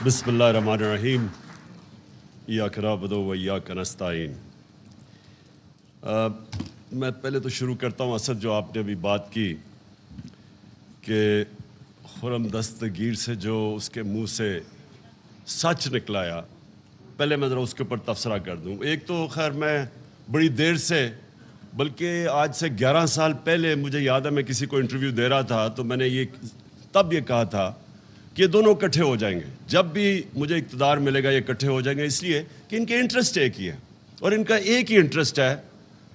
بسم اللہ الرحمن الرحیم ایاک نعبد و ایاک نستعین۔ میں پہلے تو شروع کرتا ہوں اسد، جو آپ نے ابھی بات کی کہ خرم دستگیر سے جو اس کے منہ سے سچ نکلایا، پہلے میں ذرا اس کے اوپر تبصرہ کر دوں۔ ایک تو خیر میں بڑی دیر سے، بلکہ آج سے 11 سال پہلے مجھے یاد ہے میں کسی کو انٹرویو دے رہا تھا تو میں نے تب یہ کہا تھا کہ یہ دونوں اکٹھے ہو جائیں گے، جب بھی مجھے اقتدار ملے گا یہ اکٹھے ہو جائیں گے، اس لیے کہ ان کے انٹرسٹ ایک ہی ہے، اور ان کا ایک ہی انٹرسٹ ہے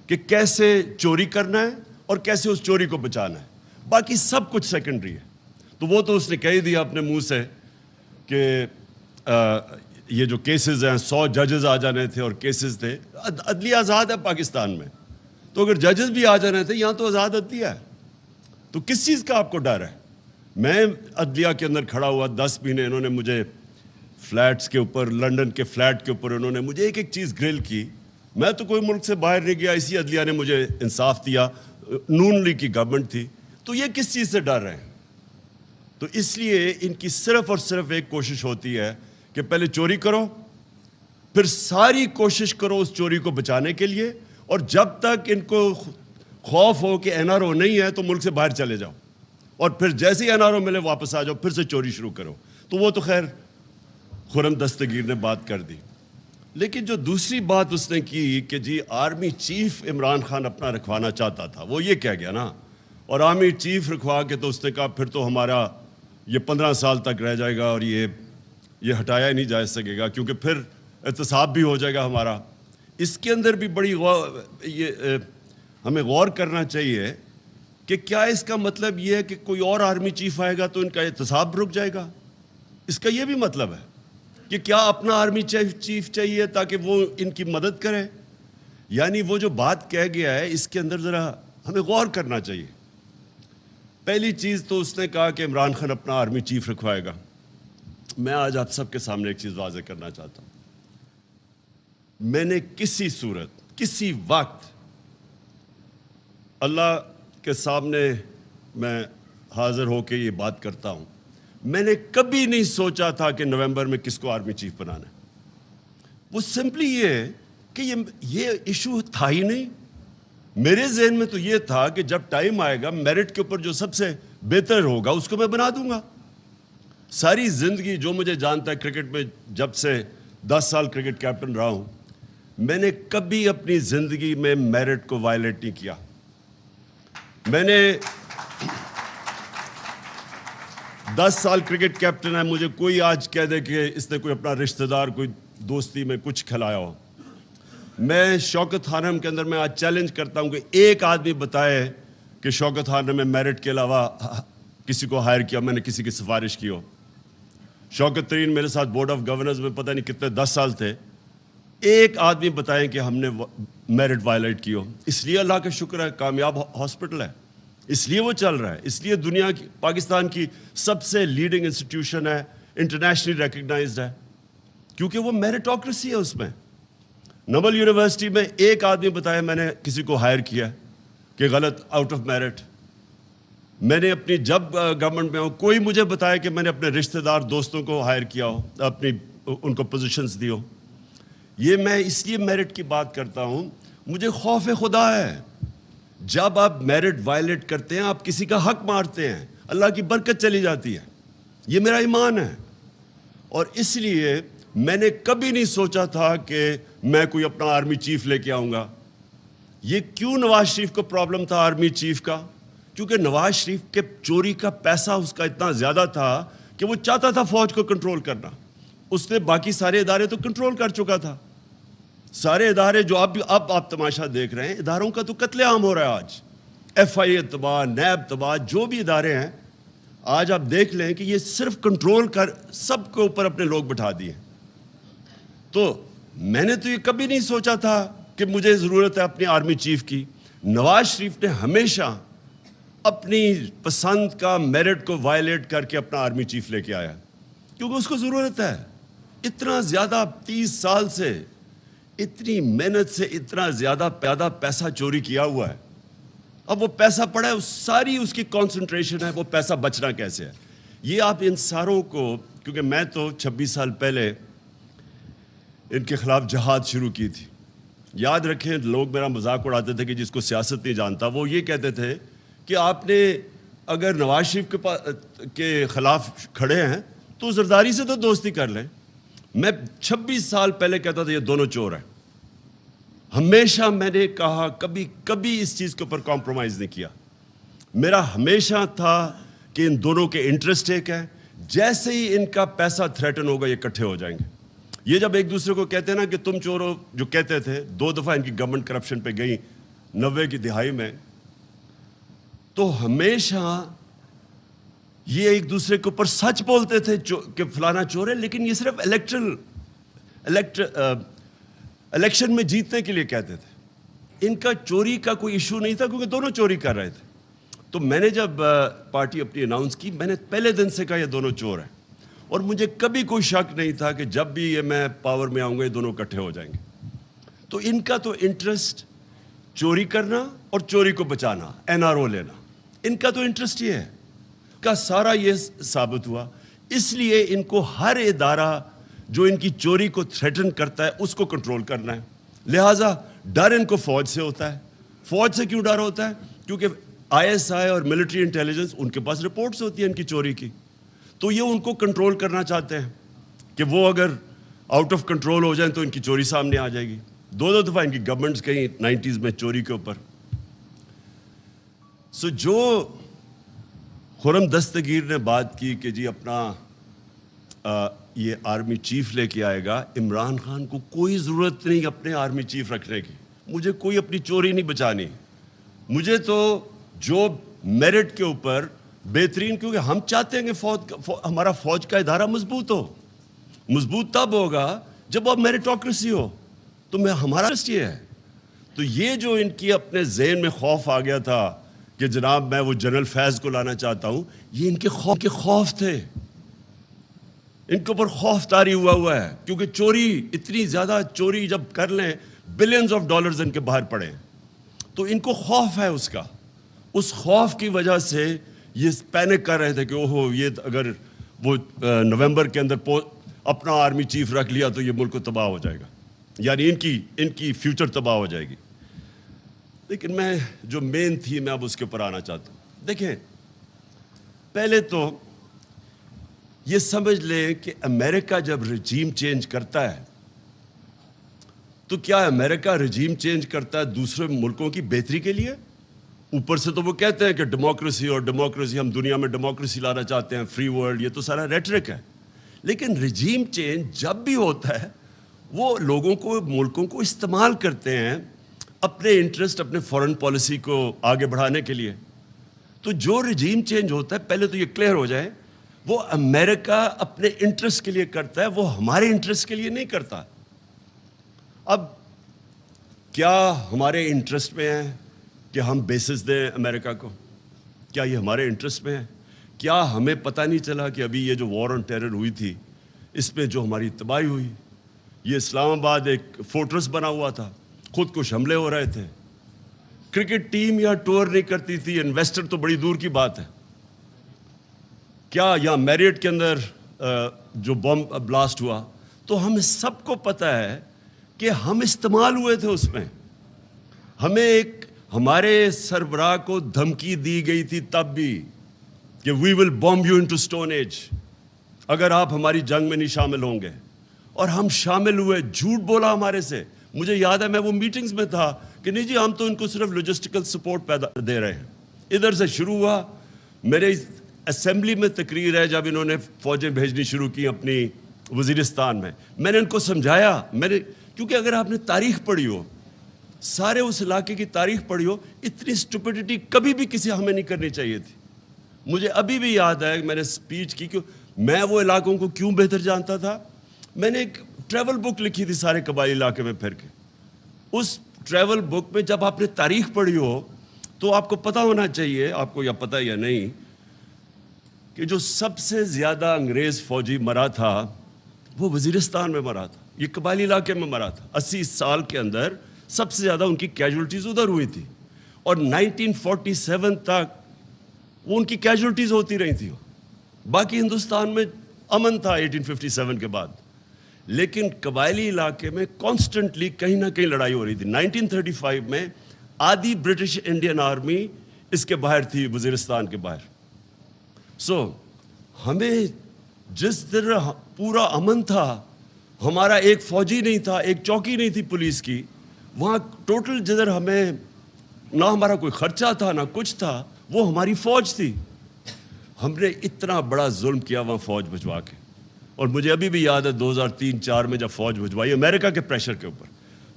کہ کیسے چوری کرنا ہے اور کیسے اس چوری کو بچانا ہے، باقی سب کچھ سیکنڈری ہے۔ تو وہ تو اس نے کہہ دیا اپنے منہ سے کہ یہ جو کیسز ہیں 100 ججز آ جانے تھے اور کیسز تھے۔ عدلیہ آزاد ہے پاکستان میں، تو اگر ججز بھی آ جانے تھے، یہاں تو آزاد عدلیہ ہے، تو کس چیز کا آپ کو ڈر ہے؟ میں عدلیہ کے اندر کھڑا ہوا 10 مہینے، انہوں نے مجھے فلیٹس کے اوپر، لنڈن کے فلیٹ کے اوپر انہوں نے مجھے ایک ایک چیز گرل کی۔ میں تو کوئی ملک سے باہر نہیں گیا، اسی عدلیہ نے مجھے انصاف دیا، نون لیگ کی گورنمنٹ تھی، تو یہ کس چیز سے ڈر رہے ہیں؟ تو اس لیے ان کی صرف اور صرف ایک کوشش ہوتی ہے کہ پہلے چوری کرو، پھر ساری کوشش کرو اس چوری کو بچانے کے لیے، اور جب تک ان کو خوف ہو کہ این آر او نہیں ہے تو ملک سے باہر چلے جاؤ، اور پھر جیسے ہی این آر او ملے واپس آ جاؤ، پھر سے چوری شروع کرو۔ تو وہ تو خیر خرم دستگیر نے بات کر دی، لیکن جو دوسری بات اس نے کی کہ جی آرمی چیف عمران خان اپنا رکھوانا چاہتا تھا، وہ یہ کہہ گیا نا، اور آرمی چیف رکھوا کے تو اس نے کہا پھر تو ہمارا یہ 15 سال تک رہ جائے گا اور یہ ہٹایا ہی نہیں جا سکے گا، کیونکہ پھر احتساب بھی ہو جائے گا ہمارا۔ اس کے اندر بھی بڑی ہمیں غور کرنا چاہیے کہ کیا اس کا مطلب یہ ہے کہ کوئی اور آرمی چیف آئے گا تو ان کا احتساب رک جائے گا؟ اس کا یہ بھی مطلب ہے کہ کیا اپنا آرمی چیف چاہیے تاکہ وہ ان کی مدد کرے؟ یعنی وہ جو بات کہہ گیا ہے اس کے اندر ذرا ہمیں غور کرنا چاہیے۔ پہلی چیز تو اس نے کہا کہ عمران خان اپنا آرمی چیف رکھوائے گا۔ میں آج آپ سب کے سامنے ایک چیز واضح کرنا چاہتا ہوں، میں نے کسی صورت، کسی وقت، اللہ کے سامنے میں حاضر ہو کے یہ بات کرتا ہوں، میں نے کبھی نہیں سوچا تھا کہ نومبر میں کس کو آرمی چیف بنانا ہے۔ وہ سمپلی یہ ہے کہ یہ ایشو تھا ہی نہیں۔ میرے ذہن میں تو یہ تھا کہ جب ٹائم آئے گا میرٹ کے اوپر جو سب سے بہتر ہوگا اس کو میں بنا دوں گا۔ ساری زندگی جو مجھے جانتا ہے کرکٹ میں، جب سے 10 سال کرکٹ کیپٹن رہا ہوں، میں نے کبھی اپنی زندگی میں میرٹ کو وائلیٹ نہیں کیا۔ میں نے 10 سال کرکٹ کیپٹن ہے، مجھے کوئی آج کہہ دے کہ اس نے کوئی اپنا رشتہ دار کوئی دوستی میں کچھ کھلایا ہو، میں شوکت خانم کے اندر میں آج چیلنج کرتا ہوں کہ ایک آدمی بتائے کہ شوکت خانم میں میرٹ کے علاوہ کسی کو ہائر کیا، میں نے کسی کی سفارش کی ہو۔ شوکت ترین میرے ساتھ بورڈ آف گورننس میں پتہ نہیں کتنے 10 سال تھے، ایک آدمی بتائیں کہ ہم نے میرٹ وائلیٹ کی ہو۔ اس لیے اللہ کا شکر ہے کامیاب ہاسپٹل ہے، اس لیے وہ چل رہا ہے، اس لیے دنیا کی، پاکستان کی سب سے لیڈنگ انسٹیٹیوشن ہے، انٹرنیشنلی ریکگنائزڈ ہے، کیونکہ وہ میرٹوکریسی ہے۔ اس میں نوبل یونیورسٹی میں ایک آدمی بتایا میں نے کسی کو ہائر کیا کہ غلط، آؤٹ آف میرٹ۔ میں نے اپنی جب گورنمنٹ میں ہوں، کوئی مجھے بتایا کہ میں نے اپنے رشتہ دار دوستوں کو ہائر کیا ہو، اپنی ان کو پوزیشنز دی ہو۔ یہ میں اس لیے میرٹ کی بات کرتا ہوں، مجھے خوف خدا ہے۔ جب آپ میرٹ وائلیٹ کرتے ہیں، آپ کسی کا حق مارتے ہیں، اللہ کی برکت چلی جاتی ہے، یہ میرا ایمان ہے۔ اور اس لیے میں نے کبھی نہیں سوچا تھا کہ میں کوئی اپنا آرمی چیف لے کے آؤں گا۔ یہ کیوں نواز شریف کو پرابلم تھا آرمی چیف کا؟ کیونکہ نواز شریف کے چوری کا پیسہ اس کا اتنا زیادہ تھا کہ وہ چاہتا تھا فوج کو کنٹرول کرنا۔ اس نے باقی سارے ادارے تو کنٹرول کر چکا تھا، سارے ادارے جو اب آپ تماشا دیکھ رہے ہیں، اداروں کا تو قتل عام ہو رہا ہے آج۔ ایف آئی اے تباہ، نیب تباہ، جو بھی ادارے ہیں آج آپ دیکھ لیں کہ یہ صرف کنٹرول کر سب کے اوپر اپنے لوگ بٹھا دیے۔ تو میں نے تو یہ کبھی نہیں سوچا تھا کہ مجھے ضرورت ہے اپنی آرمی چیف کی۔ نواز شریف نے ہمیشہ اپنی پسند کا میرٹ کو وائلیٹ کر کے اپنا آرمی چیف لے کے آیا، کیونکہ اس کو ضرورت ہے۔ اتنا زیادہ 30 سال سے، اتنی محنت سے اتنا زیادہ پیسہ چوری کیا ہوا ہے، اب وہ پیسہ پڑا ہے، ساری اس کی کانسنٹریشن ہے وہ پیسہ بچنا کیسے ہے۔ یہ آپ ان ساروں کو کیونکہ میں تو 26 سال پہلے ان کے خلاف جہاد شروع کی تھی. یاد رکھیں لوگ میرا مذاق اڑاتے تھے کہ جس کو سیاست نہیں جانتا, وہ یہ کہتے تھے کہ آپ نے اگر نواز شریف کے خلاف کھڑے ہیں تو زرداری سے تو دوستی کر لیں. میں 26 سال پہلے کہتا تھا یہ دونوں چور ہیں. ہمیشہ میں نے کہا کبھی اس چیز کے اوپر کمپرومائز نہیں کیا. میرا ہمیشہ تھا کہ ان دونوں کے انٹرسٹ ایک ہیں. جیسے ہی ان کا پیسہ تھریٹن ہوگا یہ اکٹھے ہو جائیں گے. یہ جب ایک دوسرے کو کہتے ہیں نا کہ تم چور ہو, جو کہتے تھے, 2 دفعہ ان کی گورنمنٹ کرپشن پہ گئی 90 کی دہائی میں, تو ہمیشہ یہ ایک دوسرے کے اوپر سچ بولتے تھے کہ فلانا چور ہے, لیکن یہ صرف الیکشن میں جیتنے کے لیے کہتے تھے. ان کا چوری کا کوئی ایشو نہیں تھا کیونکہ دونوں چوری کر رہے تھے. تو میں نے جب پارٹی اپنی اناؤنس کی, میں نے پہلے دن سے کہا یہ دونوں چور ہیں, اور مجھے کبھی کوئی شک نہیں تھا کہ جب بھی یہ میں پاور میں آؤں گا یہ دونوں اکٹھے ہو جائیں گے. تو ان کا تو انٹرسٹ چوری کرنا اور چوری کو بچانا, NRO لینا, ان کا تو انٹرسٹ یہ ہے. کا سارا یہ ثابت ہوا. اس لیے ان کو ہر ادارہ جو ان کی چوری کو تھریٹن کرتا ہے اس کو کنٹرول کرنا ہے. لہٰذا ڈر ان کو فوج سے ہوتا ہے. فوج سے کیوں ڈر ہوتا ہے؟ کیونکہ ISI اور ملٹری انٹیلیجنس ان کے پاس رپورٹس ہوتی ہیں ان کی چوری کی, تو یہ ان کو کنٹرول کرنا چاہتے ہیں کہ وہ اگر آؤٹ آف کنٹرول ہو جائیں تو ان کی چوری سامنے آ جائے گی. 2 دفعہ ان کی گورنمنٹس گئیں 90s میں چوری کے اوپر. جو خرم دستگیر نے بات کی کہ جی اپنا یہ آرمی چیف لے کے آئے گا, عمران خان کو کوئی ضرورت نہیں اپنے آرمی چیف رکھنے کی. مجھے کوئی اپنی چوری نہیں بچانی. مجھے تو جو میرٹ کے اوپر بہترین, کیونکہ ہم چاہتے ہیں کہ ہمارا فوج کا ادارہ مضبوط ہو. مضبوط تب ہوگا جب وہ میریٹوکریسی ہو. تو ہمارا یہ ہے. تو یہ جو ان کی اپنے ذہن میں خوف آ گیا تھا کہ جناب میں وہ جنرل فیض کو لانا چاہتا ہوں, یہ ان کے خوف تھے. ان کے اوپر خوف طاری ہوا ہے, کیونکہ چوری, اتنی زیادہ چوری جب کر لیں, بلینز آف ڈالرز ان کے باہر پڑے, تو ان کو خوف ہے اس کا. اس خوف کی وجہ سے یہ پینک کر رہے تھے کہ اوہو یہ اگر وہ نومبر کے اندر اپنا آرمی چیف رکھ لیا تو یہ ملک کو تباہ ہو جائے گا, یعنی ان کی فیوچر تباہ ہو جائے گی. لیکن میں جو مین تھی میں اب اس کے اوپر آنا چاہتا ہوں. دیکھیں, پہلے تو یہ سمجھ لیں کہ امریکہ جب رجیم چینج کرتا ہے تو کیا امریکہ رجیم چینج کرتا ہے دوسرے ملکوں کی بہتری کے لیے؟ اوپر سے تو وہ کہتے ہیں کہ ڈیموکریسی, ہم دنیا میں ڈیموکریسی لانا چاہتے ہیں, فری ورلڈ, یہ تو سارا ریٹرک ہے. لیکن رجیم چینج جب بھی ہوتا ہے وہ لوگوں کو, ملکوں کو استعمال کرتے ہیں اپنے انٹرسٹ, اپنے فورن پالیسی کو آگے بڑھانے کے لیے. تو جو رجیم چینج ہوتا ہے, پہلے تو یہ کلیئر ہو جائے, وہ امریکہ اپنے انٹرسٹ کے لیے کرتا ہے, وہ ہمارے انٹرسٹ کے لیے نہیں کرتا. اب کیا ہمارے انٹرسٹ میں ہے کہ ہم بیسز دیں امریکہ کو؟ کیا یہ ہمارے انٹرسٹ میں ہے؟ کیا ہمیں پتہ نہیں چلا کہ ابھی یہ جو وار آن ٹیرر ہوئی تھی اس میں جو ہماری تباہی ہوئی, یہ اسلام آباد ایک فورٹریس بنا ہوا تھا, خود کش حملے ہو رہے تھے, کرکٹ ٹیم یہاں ٹور نہیں کرتی تھی, انویسٹر تو بڑی دور کی بات ہے. کیا یہاں میریٹ کے اندر جو بم بلاسٹ ہوا, تو ہمیں سب کو پتہ ہے کہ ہم استعمال ہوئے تھے اس میں. ہمیں ہمارے سربراہ کو دھمکی دی گئی تھی تب بھی کہ we will bomb you into stone age اگر آپ ہماری جنگ میں نہیں شامل ہوں گے. اور ہم شامل ہوئے, جھوٹ بولا ہمارے سے. مجھے یاد ہے میں وہ میٹنگز میں تھا کہ نہیں جی ہم تو ان کو صرف لاجسٹیکل سپورٹ دے رہے ہیں. ادھر سے شروع ہوا. میرے اسمبلی میں تقریر ہے جب انہوں نے فوجیں بھیجنی شروع کی اپنی وزیرستان میں نے ان کو سمجھایا. کیونکہ اگر آپ نے تاریخ پڑھی ہو, سارے اس علاقے کی تاریخ پڑھی ہو, اتنی اسٹوپڈیٹی کبھی بھی کسی ہمیں نہیں کرنی چاہیے تھی. مجھے ابھی بھی یاد ہے میں نے اسپیچ کی کہ میں وہ علاقوں کو کیوں بہتر جانتا تھا. میں نے ایک ٹریول بک لکھی تھی سارے قبائلی علاقے میں پھر کے. اس ٹریول بک میں جب آپ نے تاریخ پڑھی ہو تو آپ کو پتہ ہونا چاہیے, آپ کو یا پتہ یا نہیں, کہ جو سب سے زیادہ انگریز فوجی مرا تھا وہ وزیرستان میں مرا تھا, یہ قبائلی علاقے میں مرا تھا. 80 سال کے اندر سب سے زیادہ ان کی کیجولٹیز ادھر ہوئی تھی, اور 1947 تک وہ ان کی کیجولٹیز ہوتی رہی تھی. باقی ہندوستان میں امن تھا 1857 کے بعد، لیکن قبائلی علاقے میں کانسٹنٹلی کہیں نہ کہیں لڑائی ہو رہی تھی. 1935 میں آدھی برٹش انڈین آرمی اس کے باہر تھی، وزیرستان کے باہر. سو ہمیں جس طرح پورا امن تھا، ہمارا ایک فوجی نہیں تھا، ایک چوکی نہیں تھی پولیس کی، وہاں ٹوٹل جدھر ہمیں نہ ہمارا کوئی خرچہ تھا نہ کچھ تھا، وہ ہماری فوج تھی. ہم نے اتنا بڑا ظلم کیا وہاں فوج بھجوا کے. اور مجھے ابھی بھی یاد ہے 2003-04 میں جب فوج بھجوائی امریکہ کے پریشر کے اوپر.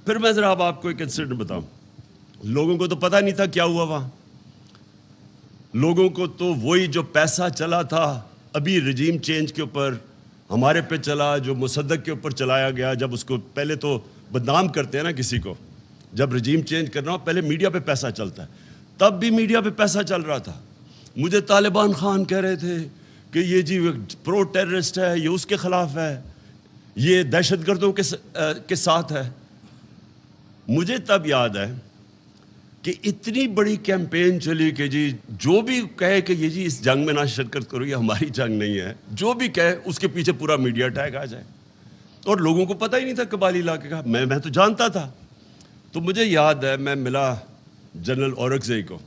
پھر میں ذرا اب آپ کو ایک انسیڈنٹ بتاؤں. لوگوں کو تو پتہ نہیں تھا کیا ہوا وہاں. لوگوں کو تو وہی جو پیسہ چلا تھا ابھی رجیم چینج کے اوپر ہمارے پہ چلا، جو مصدق کے اوپر چلایا گیا. جب اس کو پہلے تو بدنام کرتے ہیں نا کسی کو، جب رجیم چینج کرنا ہو پہلے میڈیا پہ پیسہ چلتا ہے. تب بھی میڈیا پہ پیسہ چل رہا تھا. مجھے طالبان خان کہہ رہے تھے کہ یہ جی پرو ٹیررسٹ ہے، یہ اس کے خلاف ہے، یہ دہشت گردوں کے ساتھ ہے. مجھے تب یاد ہے کہ اتنی بڑی کیمپین چلی کہ جی جو بھی کہے کہ یہ جی اس جنگ میں نہ شرکت کرو، یہ ہماری جنگ نہیں ہے، جو بھی کہے اس کے پیچھے پورا میڈیا اٹیک آ جائے. اور لوگوں کو پتہ ہی نہیں تھا قبائلی علاقے کا. میں تو جانتا تھا. تو مجھے یاد ہے میں ملا جنرل اورکزئی کو.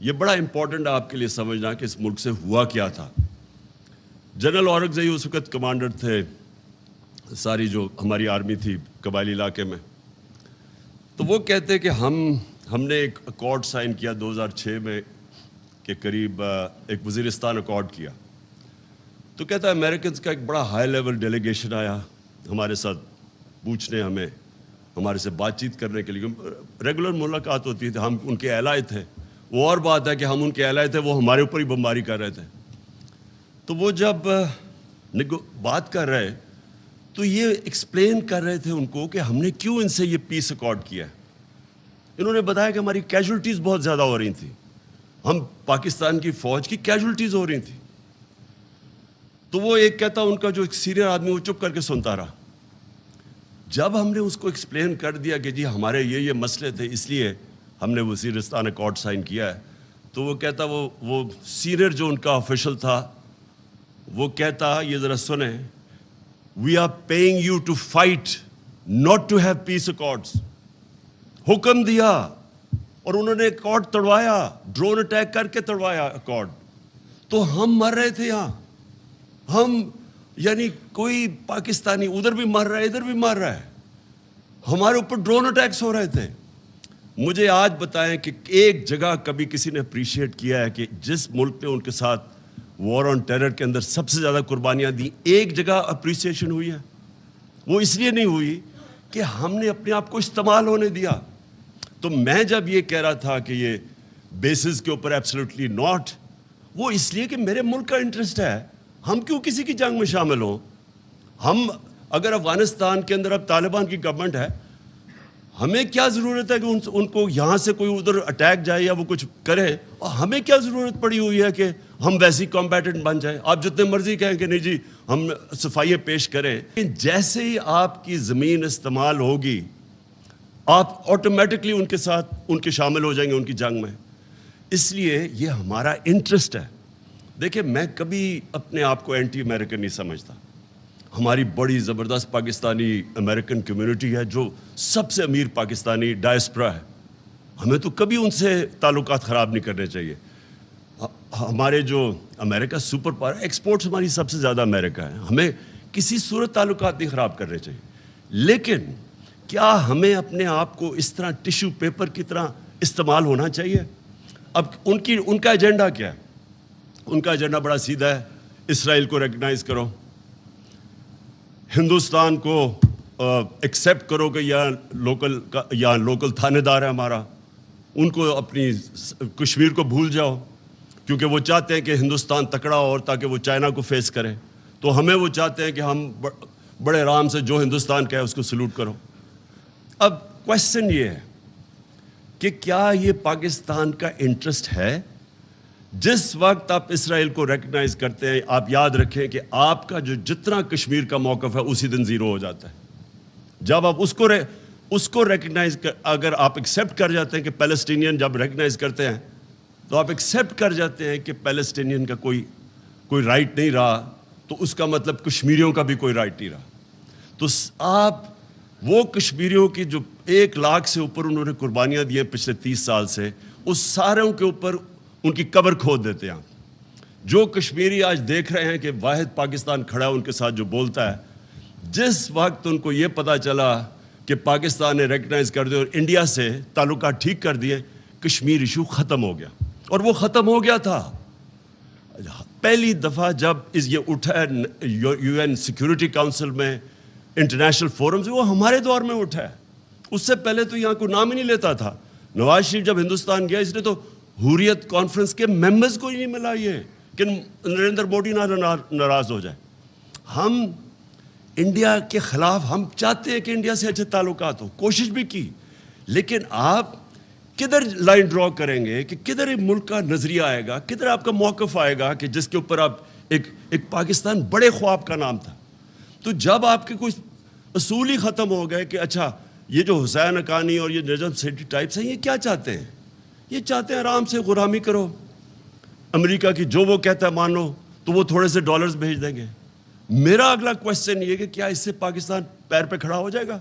یہ بڑا امپورٹنٹ ہے آپ کے لیے سمجھنا کہ اس ملک سے ہوا کیا تھا. جنرل اورکزئی اس وقت کمانڈر تھے ساری جو ہماری آرمی تھی قبائلی علاقے میں. تو وہ کہتے کہ ہم نے ایک اکارڈ سائن کیا 2006 میں کے قریب، ایک وزیرستان اکارڈ کیا. تو کہتا ہے امریکنز کا ایک بڑا ہائی لیول ڈیلیگیشن آیا ہمارے ساتھ پوچھنے، ہمارے سے بات چیت کرنے کے لیے. ریگولر ملاقات ہوتی تھی، ہم ان کے الائے تھے. وہ اور بات ہے کہ ہم ان کے الائے تھے، وہ ہمارے اوپر ہی بمباری کر رہے تھے. تو وہ جب بات کر رہے تو یہ ایکسپلین کر رہے تھے ان کو کہ ہم نے کیوں ان سے یہ پیس اکارڈ کیا ہے. انہوں نے بتایا کہ ہماری کیجولٹیز بہت زیادہ ہو رہی تھیں، ہم پاکستان کی فوج کی کیجولٹیز ہو رہی تھیں. تو وہ ایک کہتا ان کا جو ایک سینئر آدمی وہ چپ کر کے سنتا رہا. جب ہم نے اس کو ایکسپلین کر دیا کہ جی ہمارے یہ مسئلے تھے اس لیے ہم نے وزیرستان اکارڈ سائن کیا ہے، تو وہ کہتا وہ سینئر جو ان کا آفیشل تھا وہ کہتا یہ ذرا سنیں، we are paying you to fight not to have peace accords. حکم دیا اور انہوں نے اکارڈ توڑوایا، ڈرون اٹیک کر کے توڑوایا اکارڈ. تو ہم مر رہے تھے یہاں، ہم یعنی کوئی پاکستانی ادھر بھی مر رہا ہے ادھر بھی مر رہا ہے، ہمارے اوپر ڈرون اٹیکس ہو رہے تھے. مجھے آج بتائیں کہ ایک جگہ کبھی کسی نے اپریشیٹ کیا ہے کہ جس ملک نے ان کے ساتھ وار آن ٹیرر کے اندر سب سے زیادہ قربانیاں دیں، ایک جگہ اپریسیشن ہوئی ہے؟ وہ اس لیے نہیں ہوئی کہ ہم نے اپنے آپ کو استعمال ہونے دیا. تو میں جب یہ کہہ رہا تھا کہ یہ بیسز کے اوپر ایبسلیوٹلی ناٹ، وہ اس لیے کہ میرے ملک کا انٹرسٹ ہے. ہم کیوں کسی کی جنگ میں شامل ہوں؟ ہم اگر افغانستان کے اندر اب طالبان کی گورنمنٹ ہے، ہمیں کیا ضرورت ہے کہ ان کو یہاں سے کوئی ادھر اٹیک جائے یا وہ کچھ کرے؟ اور ہمیں کیا ضرورت پڑی ہوئی ہے کہ ہم ویسی کمبیٹنٹ بن جائیں؟ آپ جتنے مرضی کہیں کہ نہیں جی ہم صفائیاں پیش کریں، جیسے ہی آپ کی زمین استعمال ہوگی آپ آٹومیٹکلی ان کے ساتھ ان کے شامل ہو جائیں گے ان کی جنگ میں. اس لیے یہ ہمارا انٹرسٹ ہے. دیکھیں میں کبھی اپنے آپ کو اینٹی امریکن نہیں سمجھتا. ہماری بڑی زبردست پاکستانی امریکن کمیونٹی ہے جو سب سے امیر پاکستانی ڈائسپرا ہے. ہمیں تو کبھی ان سے تعلقات خراب نہیں کرنے چاہیے. ہمارے جو امریکہ سپر پاور، ایکسپورٹس ہماری سب سے زیادہ امریکہ ہے، ہمیں کسی صورت تعلقات نہیں خراب کرنے چاہیے. لیکن کیا ہمیں اپنے آپ کو اس طرح ٹیشو پیپر کی طرح استعمال ہونا چاہیے؟ اب ان کا ایجنڈا کیا ہے؟ ان کا ایجنڈا بڑا سیدھا ہے. اسرائیل کو ریکگنائز کرو، ہندوستان کو ایکسیپٹ کرو کہ یہاں لوکل تھانے دار ہے ہمارا، ان کو اپنی کشمیر کو بھول جاؤ، کیونکہ وہ چاہتے ہیں کہ ہندوستان تکڑا ہو اور تاکہ وہ چائنا کو فیس کرے. تو ہمیں وہ چاہتے ہیں کہ ہم بڑے آرام سے جو ہندوستان کا ہے اس کو سلوٹ کرو. اب کوشچن یہ ہے کہ کیا یہ پاکستان کا انٹرسٹ ہے؟ جس وقت آپ اسرائیل کو ریکگنائز کرتے ہیں، آپ یاد رکھیں کہ آپ کا جو جتنا کشمیر کا موقف ہے اسی دن زیرو ہو جاتا ہے. جب آپ اس کو ریکگنائز اگر آپ ایکسیپٹ کر جاتے ہیں کہ پیلسٹینین جب ریکگنائز کرتے ہیں تو آپ ایکسیپٹ کر جاتے ہیں کہ پیلسٹینین کا کوئی رائٹ نہیں رہا تو اس کا مطلب کشمیریوں کا بھی کوئی رائٹ نہیں رہا. تو آپ وہ کشمیریوں کی جو 1 لاکھ سے اوپر انہوں نے قربانیاں دی ہیں پچھلے 30 سال سے, اس ساروں کے اوپر ان کی قبر کھود دیتے ہیں. جو کشمیری آج دیکھ رہے ہیں کہ واحد پاکستان کھڑا ہے ان کے ساتھ جو بولتا ہے, جس وقت ان کو یہ پتہ چلا کہ پاکستان نے ریکگنائز کر دیا اور انڈیا سے تعلقات ٹھیک کر دیے, کشمیر ایشو ختم ہو گیا. اور وہ ختم ہو گیا تھا پہلی دفعہ جب یہ اٹھا ہے یو این سیکیورٹی کاؤنسل میں, انٹرنیشنل فورمز, وہ ہمارے دور میں اٹھا ہے. اس سے پہلے تو یہاں کوئی نام ہی نہیں لیتا تھا. نواز شریف جب ہندوستان گیا, اس نے تو حریت کانفرنس کے ممبرز کو ہی نہیں ملا یہ کہ نریندر مودی نہ ناراض ہو جائے. ہم انڈیا کے خلاف, ہم چاہتے ہیں کہ انڈیا سے اچھے تعلقات ہو, کوشش بھی کی, لیکن آپ کدھر لائن ڈرا کریں گے کہ کدھر ملک کا نظریہ آئے گا, کدھر آپ کا موقف آئے گا کہ جس کے اوپر آپ ایک پاکستان بڑے خواب کا نام تھا. تو جب آپ کے کوئی اصول ہی ختم ہو گئے کہ اچھا یہ جو حسین حقانی اور یہ نجم سیٹھی ٹائپس ہیں, یہ کیا چاہتے ہیں؟ یہ چاہتے ہیں آرام سے غلامی کرو, امریکہ کی جو وہ کہتا ہے مانو, تو وہ تھوڑے سے ڈالرز بھیج دیں گے. میرا اگلا کوشچن یہ کہ کیا اس سے پاکستان پیر پہ کھڑا ہو جائے گا؟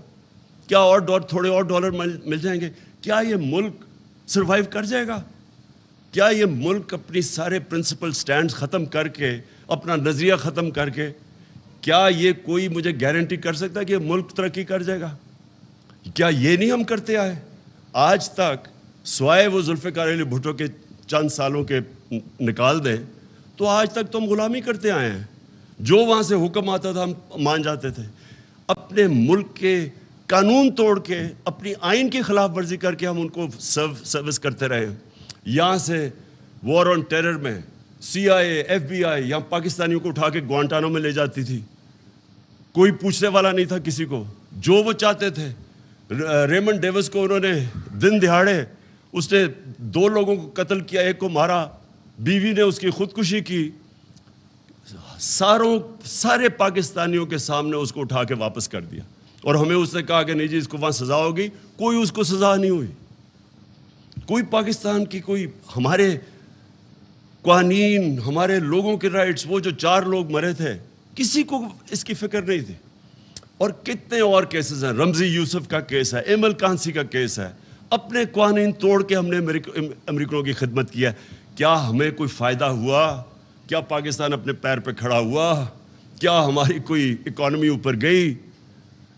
کیا اور تھوڑے اور ڈالر مل جائیں گے؟ کیا یہ ملک سروائیو کر جائے گا؟ کیا یہ ملک اپنی سارے پرنسپل سٹینڈز ختم کر کے, اپنا نظریہ ختم کر کے, کیا یہ کوئی مجھے گارنٹی کر سکتا ہے کہ یہ ملک ترقی کر جائے گا؟ کیا یہ نہیں ہم کرتے آئے آج تک؟ سوائے وہ ذوالفقار علی بھٹو کے چند سالوں کے نکال دیں تو آج تک تو ہم غلامی کرتے آئے ہیں. جو وہاں سے حکم آتا تھا ہم مان جاتے تھے. اپنے ملک کے قانون توڑ کے, اپنی آئین کی خلاف ورزی کر کے ہم ان کو سروس کرتے رہے. یہاں سے وار آن ٹیرر میں CIA, FBI یہاں پاکستانیوں کو اٹھا کے گوانٹانو میں لے جاتی تھی, کوئی پوچھنے والا نہیں تھا کسی کو, جو وہ چاہتے تھے. ریمنڈ ڈیوس کو انہوں نے دن دہاڑے, اس نے 2 لوگوں کو قتل کیا, 1 کو مارا, بیوی نے اس کی خودکشی کی. سارے پاکستانیوں کے سامنے اس کو اٹھا کے واپس کر دیا, اور ہمیں اس نے کہا کہ نہیں جی اس کو وہاں سزا ہوگی. کوئی اس کو سزا نہیں ہوئی. کوئی پاکستان کی, کوئی ہمارے قوانین, ہمارے لوگوں کے رائٹس, وہ جو 4 لوگ مرے تھے, کسی کو اس کی فکر نہیں تھی. اور کتنے اور کیسز ہیں, رمزی یوسف کا کیس ہے, ایمل کانسی کا کیس ہے. اپنے قوانین توڑ کے ہم نے امریکنوں کی خدمت کی ہے. کیا ہمیں کوئی فائدہ ہوا؟ کیا پاکستان اپنے پیر پہ کھڑا ہوا؟ کیا ہماری کوئی اکانومی اوپر گئی؟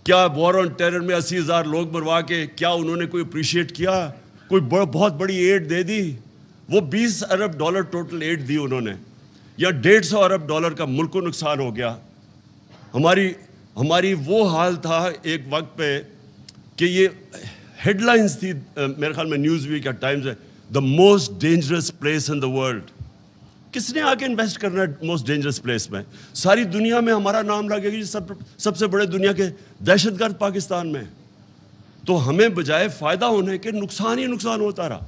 کیا وار آن ٹیرر میں 80,000 لوگ مروا کے کیا انہوں نے کوئی اپریشیٹ کیا؟ کوئی بہت بڑی ایڈ دے دی؟ وہ $20 ارب ٹوٹل ایڈ دی انہوں نے, یا $150 ارب کا ملک کو نقصان ہو گیا. ہماری وہ حال تھا ایک وقت پہ کہ یہ ہیڈ لائنز تھی میرے خیال میں نیوز ویک یا ٹائمز ہے, the most dangerous place in the world. کس نے آ کے انویسٹ کرنا ہے موسٹ ڈینجرس پلیس میں؟ ساری دنیا میں ہمارا نام لگے گی سب سے بڑے دنیا کے دہشت گرد پاکستان میں. تو ہمیں بجائے فائدہ ہونے کے نقصان ہی نقصان ہوتا رہا.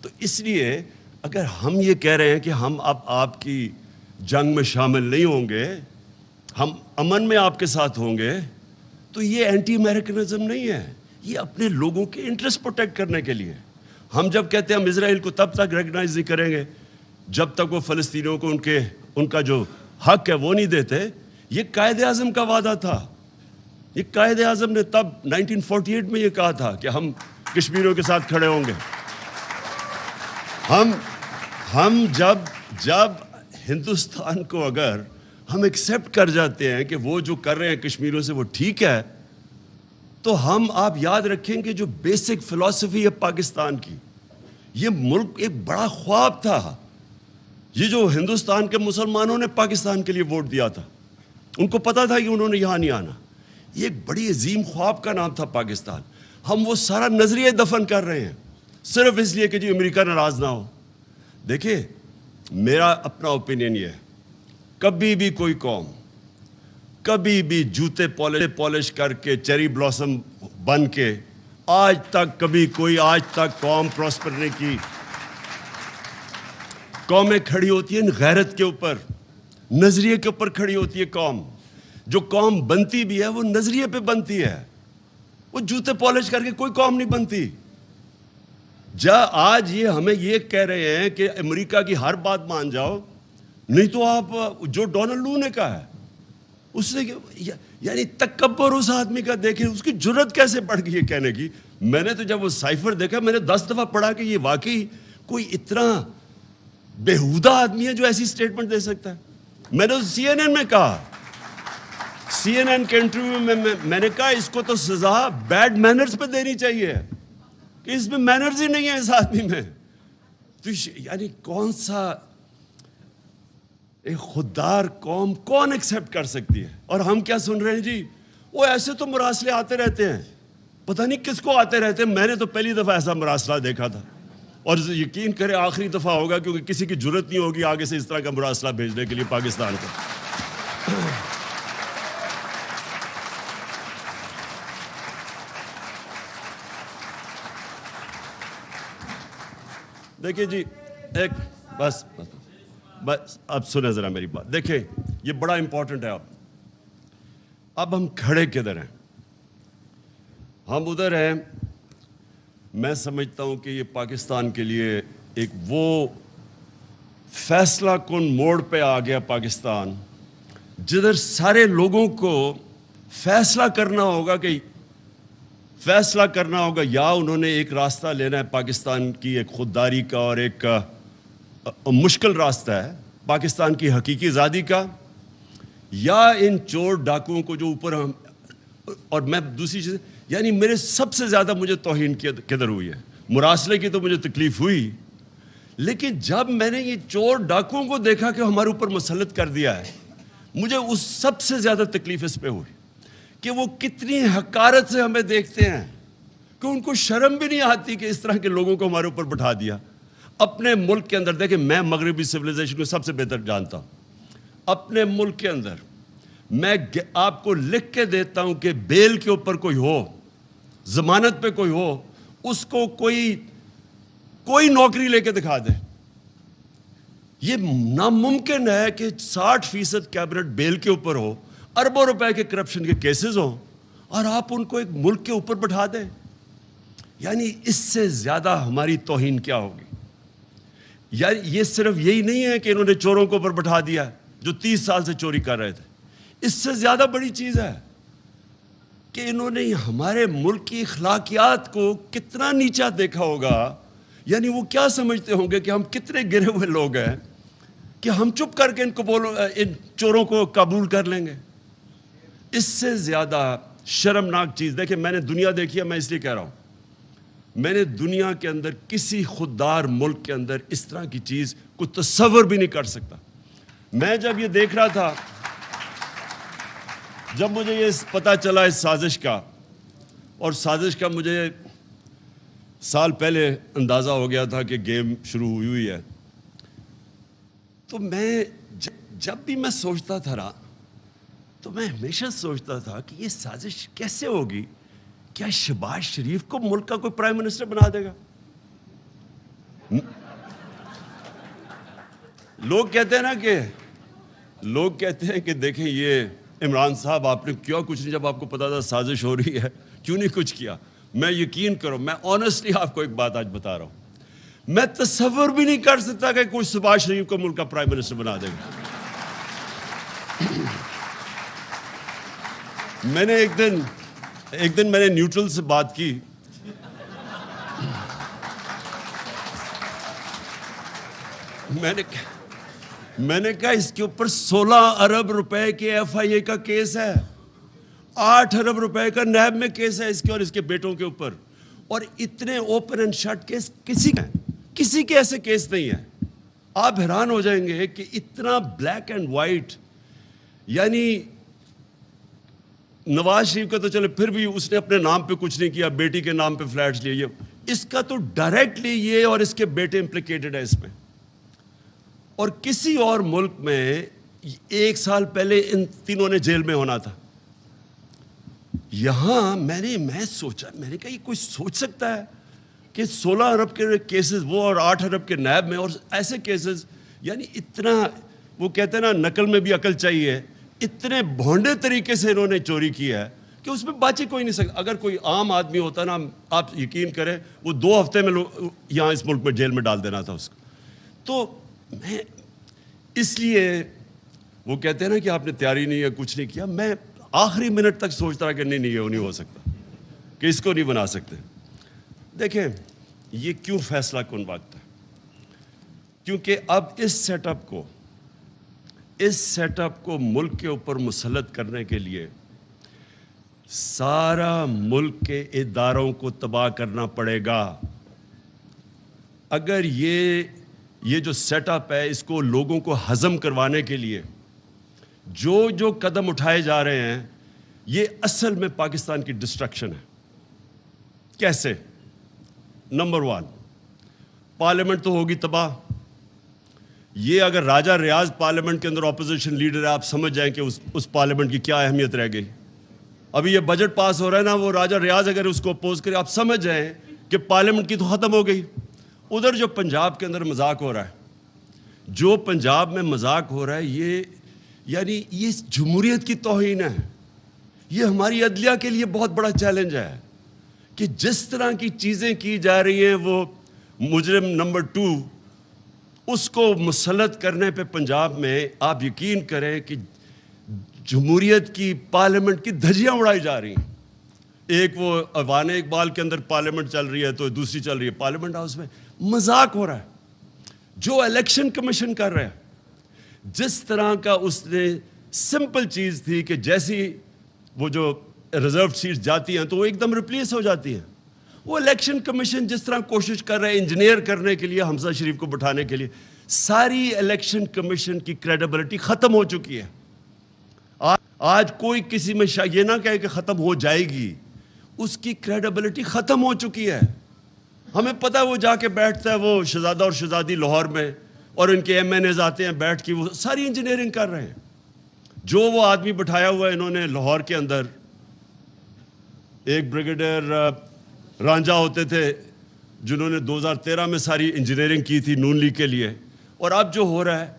تو اس لیے اگر ہم یہ کہہ رہے ہیں کہ ہم اب آپ کی جنگ میں شامل نہیں ہوں گے, ہم امن میں آپ کے ساتھ ہوں گے, تو یہ اینٹی امریکنزم نہیں ہے, یہ اپنے لوگوں کے انٹرسٹ پروٹیکٹ کرنے کے لیے. ہم جب کہتے ہیں ہم اسرائیل کو تب تک ریکگنائز نہیں کریں گے جب تک وہ فلسطینیوں کو ان کا جو حق ہے وہ نہیں دیتے. یہ قائد اعظم کا وعدہ تھا. یہ قائد اعظم نے تب 1948 میں یہ کہا تھا کہ ہم کشمیریوں کے ساتھ کھڑے ہوں گے. ہم جب ہندوستان کو اگر ہم ایکسیپٹ کر جاتے ہیں کہ وہ جو کر رہے ہیں کشمیریوں سے وہ ٹھیک ہے, تو آپ یاد رکھیں کہ جو بیسک فلسفی ہے پاکستان کی, یہ ملک ایک بڑا خواب تھا. یہ جو ہندوستان کے مسلمانوں نے پاکستان کے لیے ووٹ دیا تھا, ان کو پتا تھا کہ انہوں نے یہاں نہیں آنا. یہ ایک بڑی عظیم خواب کا نام تھا پاکستان. ہم وہ سارا نظریہ دفن کر رہے ہیں صرف اس لیے کہ جی امریکہ ناراض نہ ہو. دیکھیں میرا اپنا اوپینین یہ ہے, کبھی بھی کوئی قوم کبھی بھی جوتے پالش کر کے چیری بلاسم بن کے آج تک قوم پراسپر نہیں کی. قومیں کھڑی ہوتی ہیں غیرت کے اوپر, نظریے کے اوپر کھڑی ہوتی ہے قوم. جو قوم بنتی بھی ہے وہ نظریے پہ بنتی ہے, وہ جوتے پالش کر کے کوئی قوم نہیں بنتی. آج یہ ہمیں یہ کہہ رہے ہیں کہ امریکہ کی ہر بات مان جاؤ, نہیں تو آپ جو ڈونلڈ لو نے کہا ہے اس نے یعنی تکبر اس آدمی کا دیکھیں، اس کی جرت کیسے بڑھ گئی ہے کہنے کی. میں نے تو جب وہ سائفر دیکھا میں نے 10 دفعہ پڑھا کہ یہ واقعی کوئی اتنا بےہودہ آدمی ہے جو ایسی سٹیٹمنٹ دے سکتا ہے. میں نے سی این این میں کہا، سی این این کے انٹرویو میں نے کہا اس کو تو سزا بیڈ مینرز پہ دینی چاہیے کہ اس میں مینرز ہی نہیں ہے اس آدمی میں. تو یعنی کون سا ایک خوددار قوم کون ایکسیپٹ کر سکتی ہے؟ اور ہم کیا سن رہے ہیں جی؟ وہ ایسے تو مراسلے آتے رہتے ہیں، پتہ نہیں کس کو آتے رہتے ہیں. میں نے تو پہلی دفعہ ایسا مراسلہ دیکھا تھا، اور یقین کرے آخری دفعہ ہوگا، کیونکہ کسی کی جرت نہیں ہوگی آگے سے اس طرح کا مراسلہ بھیجنے کے لیے پاکستان کو. دیکھیں جی، ایک بس اب سنیں ذرا میری بات. دیکھیں یہ بڑا امپورٹنٹ ہے. اب ہم کھڑے کدھر ہیں؟ ہم ادھر ہیں. میں سمجھتا ہوں کہ یہ پاکستان کے لیے ایک وہ فیصلہ کن موڑ پہ آ گیا پاکستان، جدھر سارے لوگوں کو فیصلہ کرنا ہوگا یا انہوں نے ایک راستہ لینا ہے پاکستان کی ایک خودداری کا، اور ایک مشکل راستہ ہے پاکستان کی حقیقی آزادی کا، یا ان چور ڈاکوؤں کو جو اوپر ہم. اور میں دوسری چیز، یعنی میرے سب سے زیادہ مجھے توہین کدھر ہوئی ہے؟ مراسلے کی تو مجھے تکلیف ہوئی، لیکن جب میں نے یہ چور ڈاکوؤں کو دیکھا کہ ہمارے اوپر مسلط کر دیا ہے، مجھے اس سب سے زیادہ تکلیف اس پہ ہوئی کہ وہ کتنی حقارت سے ہمیں دیکھتے ہیں، کہ ان کو شرم بھی نہیں آتی کہ اس طرح کے لوگوں کو ہمارے اوپر بٹھا دیا. اپنے ملک کے اندر دیکھیں، میں مغربی سویلائزیشن کو سب سے بہتر جانتا ہوں. اپنے ملک کے اندر میں آپ کو لکھ کے دیتا ہوں کہ بیل کے اوپر کوئی ہو، ضمانت پہ کوئی ہو، اس کو کوئی نوکری لے کے دکھا دے. یہ ناممکن ہے کہ 60% کیبنٹ بیل کے اوپر ہو، اربوں روپے کے کرپشن کے کیسز ہوں، اور آپ ان کو ایک ملک کے اوپر بٹھا دیں. یعنی اس سے زیادہ ہماری توہین کیا ہوگی؟ یعنی یہ صرف یہی نہیں ہے کہ انہوں نے چوروں کو اوپر بٹھا دیا جو 30 سال سے چوری کر رہے تھے. اس سے زیادہ بڑی چیز ہے کہ انہوں نے ہمارے ملک کی اخلاقیات کو کتنا نیچا دیکھا ہوگا. یعنی وہ کیا سمجھتے ہوں گے کہ ہم کتنے گرے ہوئے لوگ ہیں کہ ہم چپ کر کے ان چوروں کو قبول کر لیں گے. اس سے زیادہ شرمناک چیز، دیکھیں میں نے دنیا دیکھی ہے، میں اس لیے کہہ رہا ہوں، میں نے دنیا کے اندر کسی خوددار ملک کے اندر اس طرح کی چیز کو تصور بھی نہیں کر سکتا. میں جب یہ دیکھ رہا تھا، جب مجھے یہ پتہ چلا اس سازش کا، اور سازش کا مجھے سال پہلے اندازہ ہو گیا تھا کہ گیم شروع ہوئی ہے، تو میں جب بھی میں سوچتا تھا نا، تو میں ہمیشہ سوچتا تھا کہ یہ سازش کیسے ہوگی؟ کیا شہباز شریف کو ملک کا کوئی پرائم منسٹر بنا دے گا؟ لوگ کہتے ہیں کہ دیکھیں یہ عمران صاحب آپ نے کیا کچھ نہیں، جب آپ کو پتا تھا سازش ہو رہی ہے کیوں نہیں کچھ کیا؟ میں یقین کرو، میں آنیسٹلی آپ کو ایک بات آج بتا رہا ہوں، میں تصور بھی نہیں کر سکتا کہ کوئی شہباز شریف کو ملک کا پرائم منسٹر بنا دے گا. میں نے ایک دن میں نے نیوٹرل سے بات کی، میں نے کہا اس کے اوپر 16 ارب روپے کے ایف آئی اے کا کیس ہے، 8 ارب روپے کا نیب میں کیس ہے اس کے اور اس کے بیٹوں کے اوپر، اور اتنے اوپن اینڈ شٹ کیس کسی کے ایسے کیس نہیں ہے. آپ حیران ہو جائیں گے کہ اتنا بلیک اینڈ وائٹ. یعنی نواز شریف کا تو چلے پھر بھی اس نے اپنے نام پہ کچھ نہیں کیا، بیٹی کے نام پہ فلیٹس لیے، اس کا تو ڈائریکٹلی یہ اور اس کے بیٹے امپلیکیٹڈ ہے اس میں. اور کسی اور ملک میں 1 سال پہلے ان تینوں نے جیل میں ہونا تھا. یہاں میں سوچا، میں نے کہا یہ کوئی سوچ سکتا ہے کہ 16 ارب کے کیسز وہ اور 8 ارب کے نیب میں اور ایسے کیسز. یعنی اتنا، وہ کہتے ہیں نا نقل میں بھی عقل چاہیے، اتنے بھونڈے طریقے سے انہوں نے چوری کی ہے کہ اس میں باچی کوئی نہیں سکتا. اگر کوئی عام آدمی ہوتا نا، آپ یقین کریں وہ 2 ہفتے میں یہاں اس ملک میں جیل میں ڈال دینا تھا اس کو. تو میں اس لیے وہ کہتے ہیں نا کہ آپ نے تیاری نہیں ہے، کچھ نہیں کیا. میں آخری منٹ تک سوچتا رہا کہ نہیں یہ نہیں ہو سکتا، کہ اس کو نہیں بنا سکتے. دیکھیں یہ کیوں فیصلہ کن وقت ہے؟ کیونکہ اب اس سیٹ اپ کو ملک کے اوپر مسلط کرنے کے لیے سارا ملک کے اداروں کو تباہ کرنا پڑے گا. اگر یہ جو سیٹ اپ ہے اس کو لوگوں کو ہضم کروانے کے لیے جو قدم اٹھائے جا رہے ہیں، یہ اصل میں پاکستان کی ڈسٹرکشن ہے. کیسے؟ نمبر 1، پارلیمنٹ تو ہوگی تباہ. یہ اگر راجہ ریاض پارلیمنٹ کے اندر اپوزیشن لیڈر ہے، آپ سمجھ جائیں کہ اس پارلیمنٹ کی کیا اہمیت رہ گئی. ابھی یہ بجٹ پاس ہو رہا ہے نا، وہ راجہ ریاض اگر اس کو اپوز کرے، آپ سمجھ جائیں کہ پارلیمنٹ کی تو ختم ہو گئی. ادھر جو پنجاب کے اندر مذاق ہو رہا ہے، جو پنجاب میں مذاق ہو رہا ہے، یہ جمہوریت کی توہین ہے. یہ ہماری عدلیہ کے لیے بہت بڑا چیلنج ہے کہ جس طرح کی چیزیں کی جا رہی ہیں، وہ مجرم نمبر 2 اس کو مسلط کرنے پہ پنجاب میں آپ یقین کریں کہ جمہوریت کی پارلیمنٹ کی دھجیاں اڑائی جا رہی ہیں. ایک وہ ایوان اقبال کے اندر پارلیمنٹ چل رہی ہے تو دوسری چل رہی ہے پارلیمنٹ ہاؤس میں. مذاق ہو رہا ہے. جو الیکشن کمیشن کر رہا ہے، جس طرح کا اس نے سمپل چیز تھی کہ جیسی وہ جو ریزرو سیٹس جاتی ہیں تو وہ ایک دم ریپلیس ہو جاتی ہیں. وہ الیکشن کمیشن جس طرح کوشش کر رہے ہیں انجینئر کرنے کے لیے حمزہ شریف کو بٹھانے کے لیے، ساری الیکشن کمیشن کی کریڈیبلٹی ختم ہو چکی ہے. آج کوئی کسی میں یہ نہ کہے کہ ختم ہو جائے گی، اس کی کریڈیبلٹی ختم ہو چکی ہے. ہمیں پتہ ہے وہ جا کے بیٹھتا ہے، وہ شہزادہ اور شہزادی لاہور میں، اور ان کے MNAs آتے ہیں بیٹھ کے وہ ساری انجینئرنگ کر رہے ہیں. جو وہ آدمی بٹھایا ہوا ہے انہوں نے لاہور کے اندر، ایک بریگیڈیئر رانجھا ہوتے تھے جنہوں نے 2013 میں ساری انجینئرنگ کی تھی نون لیگ کے لیے. اور اب جو ہو رہا ہے،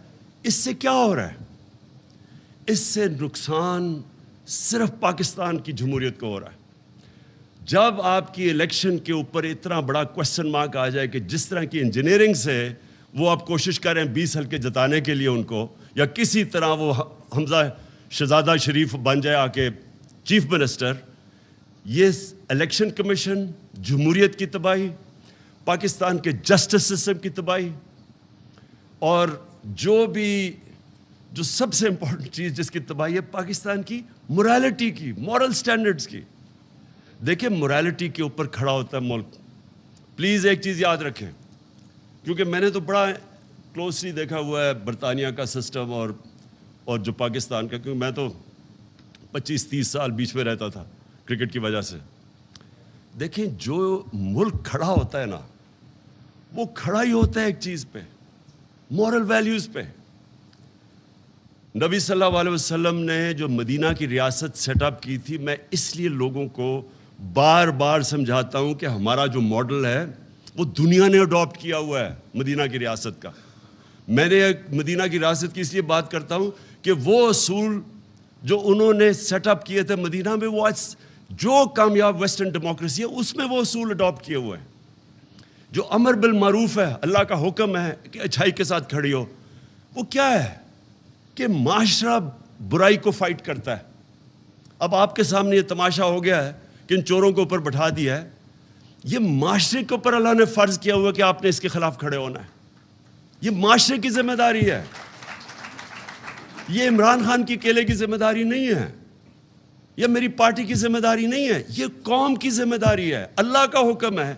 اس سے کیا ہو رہا ہے؟ اس سے نقصان صرف پاکستان کی جمہوریت کو ہو رہا ہے. جب آپ کی الیکشن کے اوپر اتنا بڑا کوسچن مارک آ جائے کہ جس طرح کی انجینئرنگ سے وہ آپ کوشش کر رہے ہیں 20 حلقے جتانے کے لیے ان کو، یا کسی طرح وہ حمزہ شہزادہ شریف بن جائے آ کے چیف منسٹر، یہ الیکشن کمیشن، جمہوریت کی تباہی، پاکستان کے جسٹس سسٹم کی تباہی، اور جو سب سے امپورٹنٹ چیز جس کی تباہی ہے پاکستان کی مورالٹی کی، مورل سٹینڈرڈز کی. دیکھیں مورالٹی کے اوپر کھڑا ہوتا ہے ملک. پلیز ایک چیز یاد رکھیں، کیونکہ میں نے تو بڑا کلوزلی دیکھا ہوا ہے برطانیہ کا سسٹم اور جو پاکستان کا، کیونکہ میں تو 25-30 سال بیچ میں رہتا تھا کرکٹ کی وجہ سے. دیکھیں جو ملک کھڑا ہوتا ہے نا، وہ کھڑا ہی ہوتا ہے ایک چیز پہ، مورل ویلیوز پہ. نبی صلی اللہ علیہ وسلم نے جو مدینہ کی ریاست سیٹ اپ کی تھی، میں اس لیے لوگوں کو بار بار سمجھاتا ہوں کہ ہمارا جو ماڈل ہے وہ دنیا نے اڈاپٹ کیا ہوا ہے مدینہ کی ریاست کا. میں نے مدینہ کی ریاست کی اس لیے بات کرتا ہوں کہ وہ اصول جو انہوں نے سیٹ اپ کیے تھے مدینہ میں، وہ آج جو کامیاب ویسٹرن ڈیموکریسی ہے اس میں وہ اصول اڈاپٹ کیے ہوئے ہیں. جو امر بالمعروف ہے، اللہ کا حکم ہے کہ اچھائی کے ساتھ کھڑی ہو، وہ کیا ہے کہ معاشرہ برائی کو فائٹ کرتا ہے. اب آپ کے سامنے یہ تماشا ہو گیا ہے کہ ان چوروں کو اوپر بٹھا دیا ہے. یہ معاشرے کے اوپر اللہ نے فرض کیا ہوا کہ آپ نے اس کے خلاف کھڑے ہونا ہے. یہ معاشرے کی ذمہ داری ہے، یہ عمران خان کی اکیلے کی ذمہ داری نہیں ہے، یہ میری پارٹی کی ذمہ داری نہیں ہے، یہ قوم کی ذمہ داری ہے. اللہ کا حکم ہے